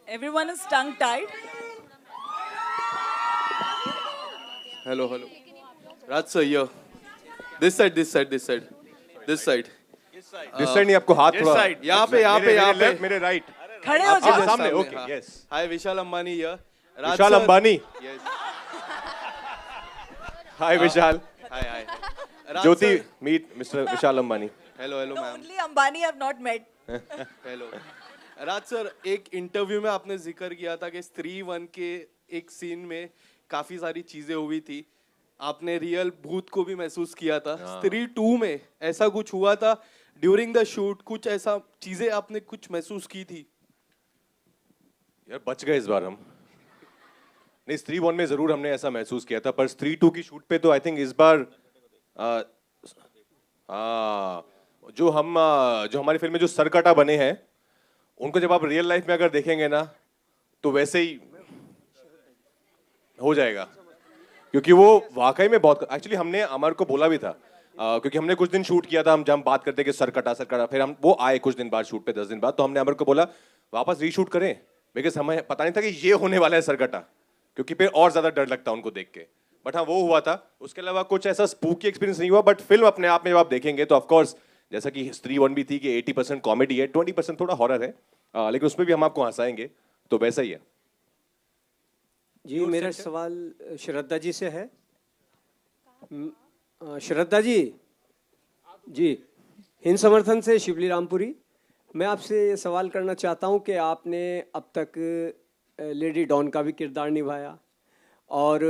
Everyone is tongue tied. Hello, hello. Raj sir, here. This side, this side, this side. This side. This side नहीं, आपको हाथ This थोड़ा side. यहाँ पे, यहाँ पे, यहाँ पे. लेफ्ट, मेरे राइट, खड़े हो आपके जाओ. जस्ट सामने. सामने, ओके, हाँ. Yes. Hi, Vishal Ambani here. Raj Vishal sir. Ambani. Yes. Hi Vishal. Hi, hi. Raj Jyoti, sir. Meet mister Vishal Ambani. Hello, hello, ma'am. Only Ambani have not met. Hello Raj sir, एक इंटरव्यू में आपने जिक्र किया था कि स्त्री वन के एक सीन में काफी सारी चीजें हुई थी. आपने रियल भूत को भी महसूस किया था. स्त्री टू में ऐसा कुछ हुआ था ड्यूरिंग द शूट? कुछ ऐसा चीजें आपने कुछ महसूस की थी? यार बच गए इस बार हम. नहीं, स्त्री वन में जरूर हमने ऐसा महसूस किया था, पर स्त्री टू की शूट पे तो आई थिंक इस बार जो हमारी फिल्म में जो सरकटा बने हैं, उनको जब आप रियल लाइफ में अगर देखेंगे ना, तो वैसे ही हो जाएगा. क्योंकि वो वाकई में बहुत, एक्चुअली हमने अमर को बोला भी था, क्योंकि हमने कुछ दिन शूट किया था, हम जब बात करते कि सरकटा सरकटा, फिर हम वो आए कुछ दिन बाद शूट पे, 10 दिन बाद, तो हमने अमर को बोला वापस रीशूट करें, बिकॉज हमें पता नहीं था कि ये होने वाला है सरकटा, क्योंकि फिर और ज्यादा डर लगता उनको देख के. बट हाँ, वो हुआ था. उसके अलावा कुछ ऐसा स्पूकी एक्सपीरियंस नहीं हुआ. बट फिल्म अपने आप में जब आप देखेंगे तो ऑफकोर्स, जैसा कि स्त्री वन भी थी कि 80% कॉमेडी है, 20% थोड़ा हॉरर है, लेकिन उसमें भी हम आपको हंसाएंगे, तो वैसा ही है. जी, मेरा सवाल श्रद्धा जी से है. श्रद्धा जी, जी, हिंद समर्थन से शिवली रामपुरी. मैं आपसे ये सवाल करना चाहता हूँ कि आपने अब तक लेडी डॉन का भी किरदार निभाया और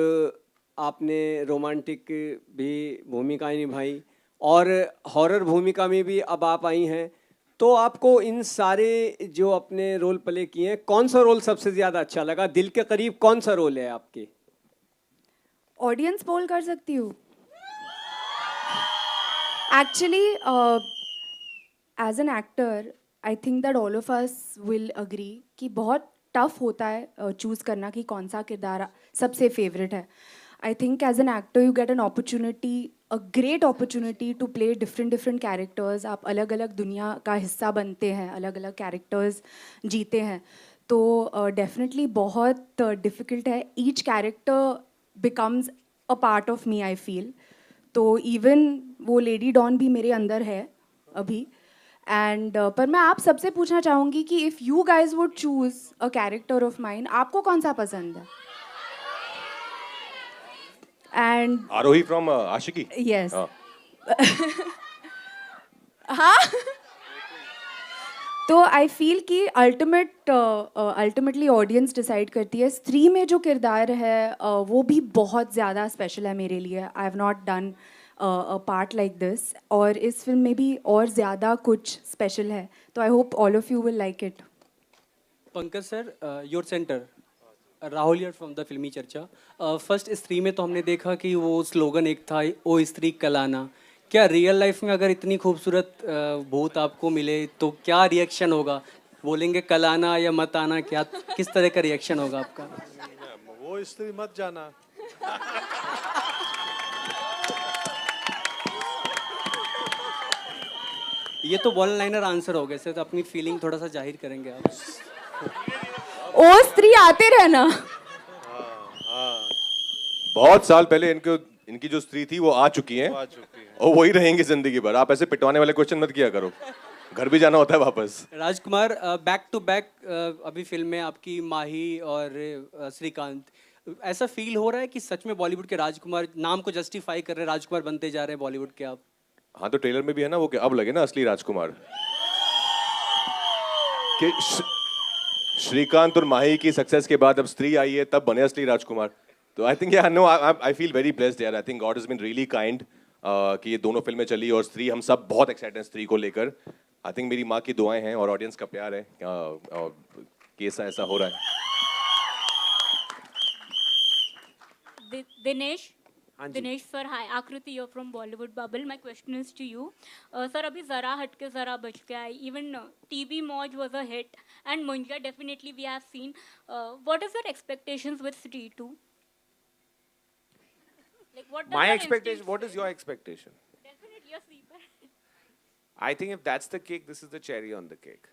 आपने रोमांटिक भी भूमिकाएं निभाई और हॉरर भूमिका में भी अब आप आई हैं. तो आपको इन सारे जो अपने रोल प्ले किए हैं, कौन सा रोल सबसे ज़्यादा अच्छा लगा? दिल के करीब कौन सा रोल है आपके? ऑडियंस पोल कर सकती हूँ. Actually as an actor I think that all of us will agree कि बहुत टफ होता है चूज़ करना कि कौन सा किरदार सबसे फेवरेट है. I think as an actor you get an opportunity, a great opportunity to play different characters. आप अलग अलग दुनिया का हिस्सा बनते हैं, अलग अलग कैरेक्टर्स जीते हैं. तो डेफिनेटली बहुत डिफ़िकल्ट है. Each character becomes a part of me, I feel. तो इवन वो लेडी डॉन भी मेरे अंदर है अभी. एंड पर मैं आप सबसे पूछना चाहूँगी कि if you guys would choose a character of mine, आपको कौन सा पसंद है? And Aarohi from Aashiqui. Yes. हाँ. हाँ. तो आई फील कि अल्टीमेटली ऑडियंस डिसाइड करती है. स्त्री में जो किरदार है वो भी बहुत ज़्यादा स्पेशल है मेरे लिए. I have not done a part like this, और इस फिल्म में भी और ज़्यादा कुछ स्पेशल है. तो I hope all of you will like it. Pankaj sir, your centre. Rahul here from the फिल्मी चर्चा. फर्स्ट स्त्री में तो हमने देखा कि वो स्लोगन एक था, ओ स्त्री कलाना. क्या रियल लाइफ में अगर इतनी खूबसूरत भूत आपको मिले तो क्या रिएक्शन होगा? बोलेंगे कलाना या मत आना? क्या, किस तरह का रिएक्शन होगा आपका? वो स्त्री मत जाना. ये तो वन लाइनर आंसर हो गए सर, तो अपनी फीलिंग थोड़ा सा जाहिर करेंगे आप. ओ स्त्री आते रहना. बहुत साल पहले इनकी जो स्त्री थी वो आ चुकी हैं, और वही रहेंगी जिंदगी भर. आप ऐसे पिटवाने वाले क्वेश्चन मत किया करो, घर भी जाना होता है वापस. राजकुमार, बैक टू बैक अभी फिल्म में आपकी माही और श्रीकांत. ऐसा फील हो रहा है कि सच में बॉलीवुड के राजकुमार, नाम को जस्टिफाई कर रहे हैं, राजकुमार बनते जा रहे हैं बॉलीवुड के आप? हाँ, तो ट्रेलर में भी है ना वो, कि अब लगे ना असली राजकुमार, कि श्रीकांत और माही की सक्सेस के बाद अब स्त्री आई है, तब बने असली राजकुमार. तो I think no, I feel very blessed यार. I think God has been really kind कि ये दोनों फिल्में चली, और स्त्री, हम सब बहुत एक्साइटेड हैं स्त्री को लेकर. आई थिंक मेरी माँ की दुआएं हैं और ऑडियंस का प्यार है कि ऐसा हो रहा है. दिनेश. दिनेश सर, हाय. आकृति you're from Bollywood Bubble. My question is to you. Sir, अभी जरा हटके जरा बच के आई. Even TV Moj was a hit, and Munja definitely we have seen. What is your expectations with Stree 2? Like what? My expectation. What is your expectation? Definitely a sleeper. I think if that's the cake, this is the cherry on the cake.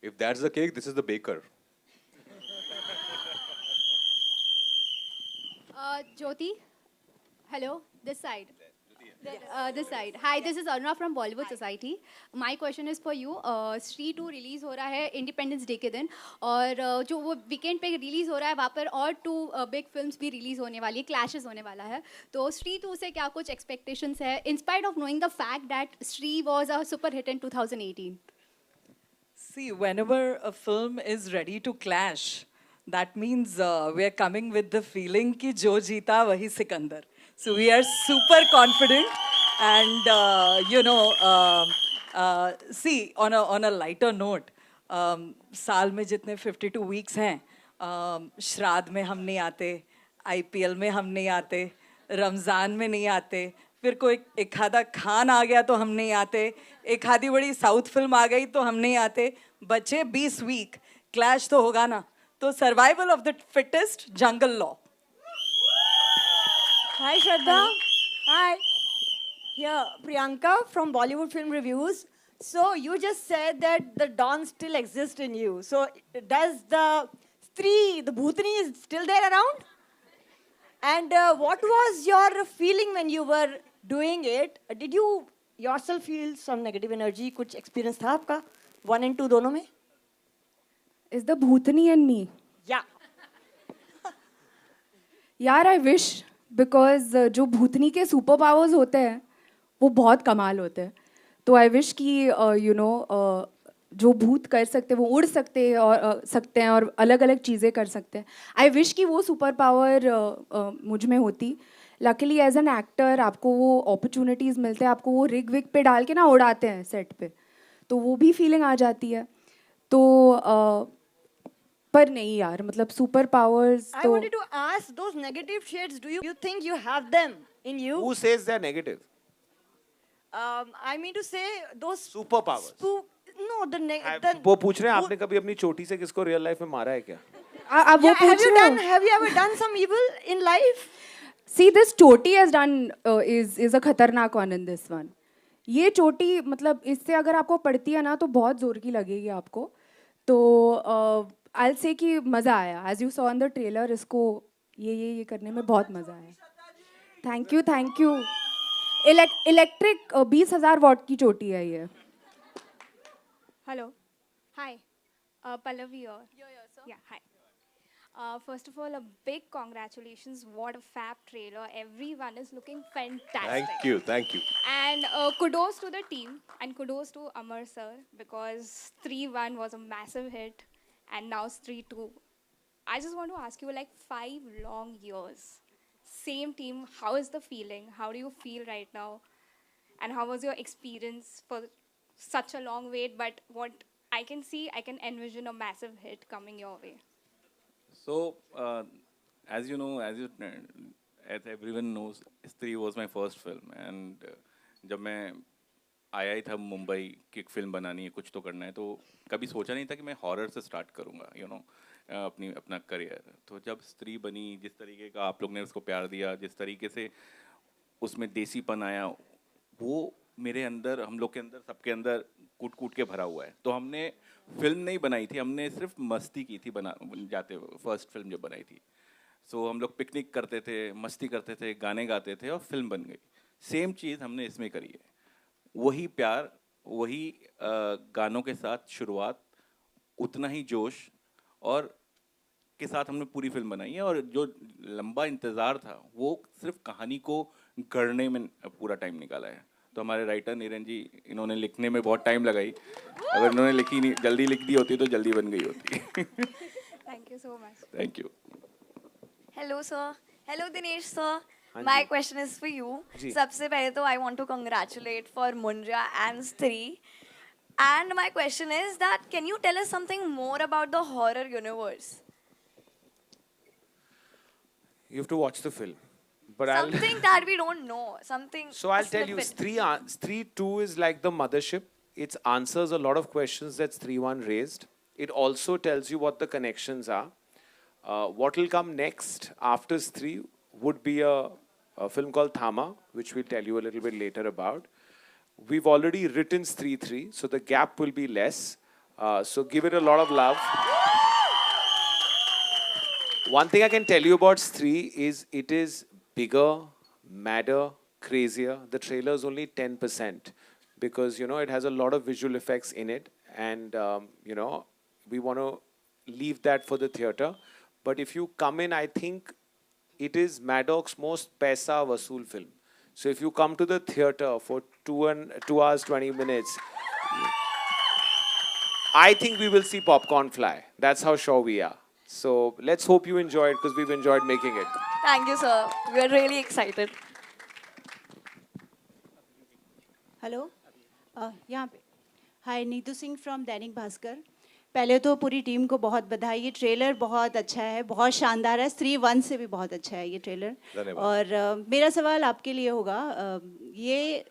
If that's the cake, this is the baker. Jyoti, hello, this side. This side. Hi, this is Aruna from Bollywood Society. My question is for you. Stree 2 release हो रहा है independence day के दिन और जो वो weekend पे release हो रहा है वहाँ पर और 2 बिग फिल्म्स भी रिलीज होने वाली है, क्लैशेस होने वाला है. तो Stree 2 से क्या कुछ एक्सपेक्टेशंस है in spite of knowing the fact that Stree was a super hit in 2018? See, whenever a film is ready to clash, that means we are coming with the feeling कि जो जीता वही Sikandar. So we are super confident, and see, on a lighter note, साल में जितने 52 weeks हैं, श्राद्ध में हम नहीं आते, IPL में हम नहीं आते, रमज़ान में नहीं आते, फिर कोई एक आधा खान आ गया तो हम नहीं आते, एक आधी बड़ी साउथ फिल्म आ गई तो हम नहीं आते, बचे 20 week, क्लैश तो होगा ना. तो survival of the fittest, jungle law. Hi Shraddha. Hi. Here Priyanka from Bollywood Film Reviews. So you just said that the Don still exists in you. So does the Stree, the Bhutani is still there around? And what was your feeling when you were doing it? Did you yourself feel some negative energy? कुछ experience था आपका 1 and 2 दोनों में? Is the Bhutani and me? Yeah. यार I wish, because जो भूतनी के super powers होते हैं वो बहुत कमाल होते हैं. तो आई विश कि जो भूत कर सकते हैं वो उड़ सकते हैं और अलग अलग चीज़ें कर सकते हैं. आई विश कि वो सुपर पावर मुझ में होती. लकीली एज एन एक्टर आपको वो अपॉर्चुनिटीज़ मिलते हैं, आपको वो रिग विग पे डाल के ना उड़ाते हैं सेट पे, तो वो भी फीलिंग आ जाती है. तो पर नहीं यार, मतलब सुपर पावर्स I तो wanted to ask those negative shades. Do you think you have them in you? Who says they're negative? I mean to say those Superpowers. No, वो पूछ रहे हैं आपने कभी अपनी चोटी से किसको रियल लाइफ में मारा है क्या? अब वो Yeah, पूछ रहे हो. have you ever done some evil in life? See, this चोटी has done is a खतरनाक one in this one. ये चोटी मतलब इससे अगर आपको पड़ती है ना तो बहुत जोर की लगेगी आपको. तो I'll say कि मज़ा आया. As you saw in the trailer, इसको ये करने में बहुत मज़ा आया. Thank you. इलेक्ट्रिक 20,000 वॉट की चोटी है ये. Hello. Hi. Pallavi here. Yeah, hi. First of all, a big congratulations. What a fab trailer. Everyone is looking fantastic. Thank you. And kudos to the team and kudos to Amar sir because 3-1 was a massive hit and now Stree 2. I just want to ask you, like 5 long years, same team, how is the feeling? How do you feel right now? And how was your experience for such a long wait? But what I can see, I can envision a massive hit coming your way. So, as you know, as everyone knows, Stree was my first film, and जब मैं आया ही था मुंबई की एक film बनानी है, कुछ तो करना है, तो कभी सोचा नहीं था कि मैं हॉरर से स्टार्ट करूँगा, अपना करियर. तो जब स्त्री बनी, जिस तरीके का आप लोग ने उसको प्यार दिया, जिस तरीके से उसमें देसीपन आया, वो मेरे अंदर, हम लोग के अंदर, सबके अंदर कूट कूट के भरा हुआ है. तो हमने फिल्म नहीं बनाई थी, हमने सिर्फ मस्ती की थी जाते फर्स्ट फिल्म जब बनाई थी. सो हम लोग पिकनिक करते थे, मस्ती करते थे, गाने गाते थे और फिल्म बन गई. सेम चीज़ हमने इसमें करी है. वही प्यार, वही गानों के साथ शुरुआत, उतना ही जोश और के साथ हमने पूरी फिल्म बनाई है. और जो लंबा इंतज़ार था वो सिर्फ कहानी को गढ़ने में पूरा टाइम निकाला है. तो हमारे राइटर नीरन जी, इन्होंने लिखने में बहुत टाइम लगाई. अगर इन्होंने जल्दी लिख दी होती तो जल्दी बन गई होती. Thank you so much. Thank you. Hello sir. Hello Dinesh sir. My question is for you. सबसे पहले तो I want to congratulate for Munja and Stree. And my question is that can you tell us something more about the horror universe? You have to watch the film. But Something that we don't know. Something. So I'll tell you, Stree 2 is like the mothership. It answers a lot of questions that Stree 1 raised. It also tells you what the connections are. What will come next after Stree would be a film called Thama, which we'll tell you a little bit later about. We've already written Stree 3, so the gap will be less. So give it a lot of love. One thing I can tell you about Stree is it is bigger, madder, crazier. The trailer is only 10% because, you know, it has a lot of visual effects in it. And, you know, we want to leave that for the theater. But if you come in, I think it is Maddox's most paisa vasool film. So if you come to the theater for 2 hours, 20 minutes, I think we will see popcorn fly. That's how sure we are. So let's hope you enjoy it because we've enjoyed making it. Thank you, sir. We are really excited. Hello यहाँ पे हाय Neetu Singh from Dainik Bhaskar. पहले तो पूरी team को बहुत बधाई. ये trailer बहुत अच्छा है, बहुत शानदार है. स्त्री 1 से भी बहुत अच्छा है ये ट्रेलर. और मेरा सवाल आपके लिए होगा, ये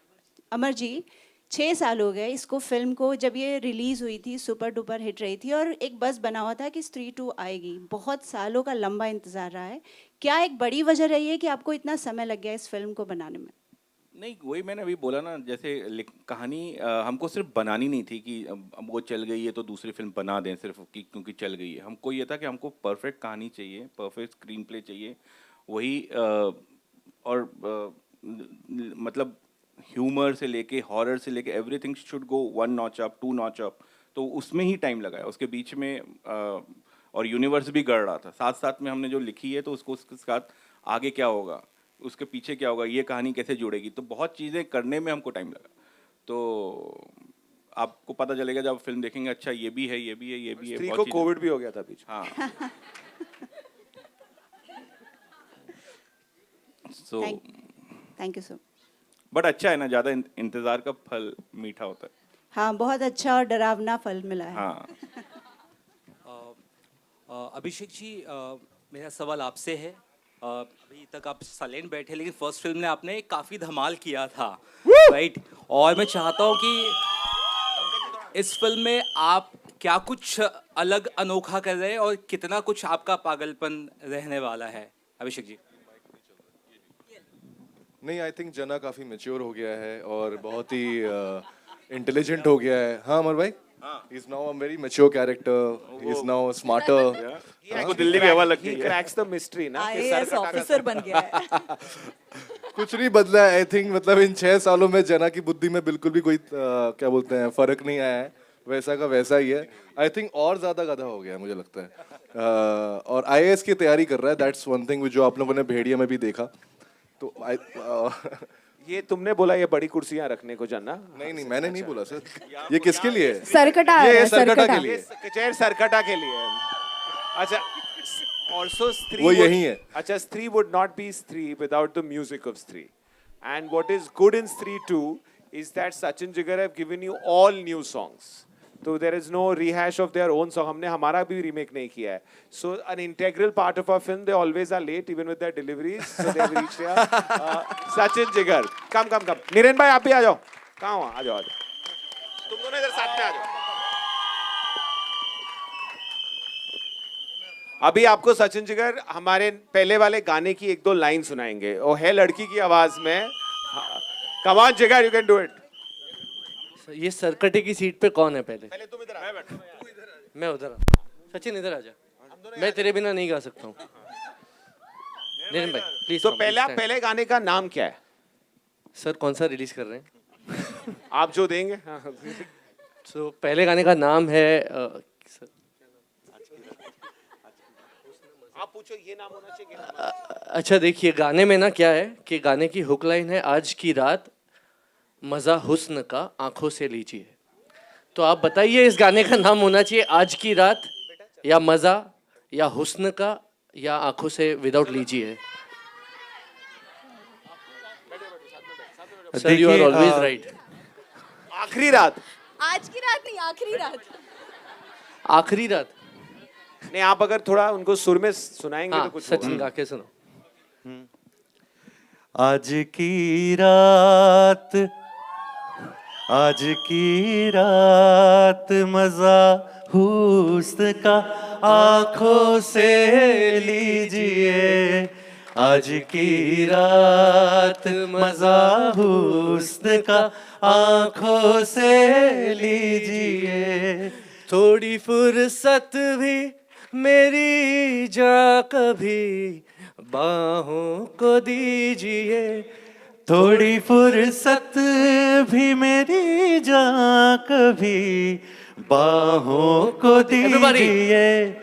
अमर जी 6 साल हो गए इसको फिल्म को. जब ये रिलीज़ हुई थी सुपर डुपर हिट रही थी और एक बस बना हुआ था कि स्त्री 2 आएगी. बहुत सालों का लंबा इंतज़ार रहा है. क्या एक बड़ी वजह रही है कि आपको इतना समय लग गया इस फिल्म को बनाने में? नहीं, वही मैंने अभी बोला ना, जैसे कहानी हमको सिर्फ बनानी नहीं थी कि अब वो चल गई है तो दूसरी फिल्म बना दें सिर्फ कि क्योंकि चल गई है. हमको ये था कि हमको परफेक्ट कहानी चाहिए, परफेक्ट स्क्रीन प्ले चाहिए. वही और मतलब ह्यूमर से लेके हॉरर से लेके everything should go 1 notch up 2 notch up. तो उसमें ही टाइम लगाया उसके बीच में. और यूनिवर्स भी गढ़ रहा था साथ साथ में. हमने जो लिखी है तो उसको उसके साथ आगे क्या होगा, उसके पीछे क्या होगा, ये कहानी कैसे जुड़ेगी. तो बहुत चीज़ें करने में हमको टाइम लगा. तो आपको पता चलेगा जब फिल्म देखेंगे, अच्छा ये भी है, ये भी है, ये भी है. स्त्री को कोविड भी हो गया था बीच. हाँ. So thank you sir. But अच्छा है ना, ज़्यादा इंतज़ार का फल मीठा होता है. हाँ, बहुत अच्छा और डरावना फल मिला है. हाँ. अभिषेक जी, मेरा सवाल आपसे है. अभी तक आप साइलेंट बैठे, लेकिन फर्स्ट फिल्म में आपने काफ़ी धमाल किया था, राइट? और मैं चाहता हूँ कि इस फिल्म में आप क्या कुछ अलग अनोखा कर रहे हैं और कितना कुछ आपका पागलपन रहने वाला है, अभिषेक जी? नहीं, आई थिंक जना काफ़ी मैच्योर हो गया है और बहुत ही इंटेलिजेंट हो गया है. हाँ अमर भाई, he is now a very mature character. He is now smarter. इसको दिल्ली की हवा लग गई है. He cracks the mystery ना. IAS ऑफिसर बन गया है. कुछ नहीं बदला है. आई थिंक मतलब इन 6 सालों में जना की बुद्धि में बिल्कुल भी कोई क्या बोलते हैं फर्क नहीं आया है. वैसा का वैसा ही है. आई थिंक और ज्यादा गधा हो गया है मुझे लगता है. और IAS की तैयारी कर रहा है. दैट्स वन थिंग जो आप लोगों ने भेड़िया में भी देखा. तो ये तुमने बोला ये बड़ी कुर्सियां रखने को जना? नहीं नहीं, मैंने नहीं बोला सर. ये किसके लिए है? सरकटा ये सरकटा के लिए. चेयर सरकटा के लिए. अच्छा. Also Stree वो यही है. अच्छा, Stree would not be Stree without the music of Stree. And what is good in Stree 2 is that Sachin Jigar have given you all new songs. So there is no rehash of their own song. हमने हमारा भी remake नहीं किया है. So an integral part of our film, they always are late even with their deliveries. So they have reached here. Sachin Jigar, come. Niren भाई आप भी आ जाओ. कहाँ हो? आ जाओ. तुम दोनों इधर साथ में आ जाओ. अभी आपको सचिन जिगर हमारे पहले वाले गाने की 1-2 लाइन सुनाएंगे. वो है लड़की की आवाज में. Come on जिगर, you can do it. ये सरकटे की सीट पे कौन है पहले? तुम इधर आ. मैं उधर. सचिन इधर आ जा. मैं तेरे बिना नहीं गा सकता हूँ. नितिन भाई प्लीज. तो पहले गाने का नाम क्या है? सर कौन सा रिलीज कर रहे हैं? आप जो देंगे. तो पहले गाने का नाम है आप पूछो. ये नाम होना चाहिए. अच्छा देखिए, गाने में ना क्या है कि गाने की हुक लाइन है, आज की रात मजा हुस्न का आंखों से लीजिए. तो आप बताइए इस गाने का नाम होना चाहिए आज की रात या मजा या हुस्न का या आंखों से विदाउट लीजिए. Sir you are always right. आखिरी रात. आज की रात नहीं, आखिरी रात. आखिरी रात. नहीं, आप अगर थोड़ा उनको सुर में सुनाएंगे तो कुछ सचिन गा के सुनो. आज की रात, आज की रात मजा हुस्न का आंखों से लीजिए. आज की रात मजा हुस्न का आंखों से लीजिए. थोड़ी फुर्सत भी मेरी जा कभी बाहों को दीजिए। थोड़ी फुर्सत भी मेरी जा कभी बाहों को Everybody. दीजिए।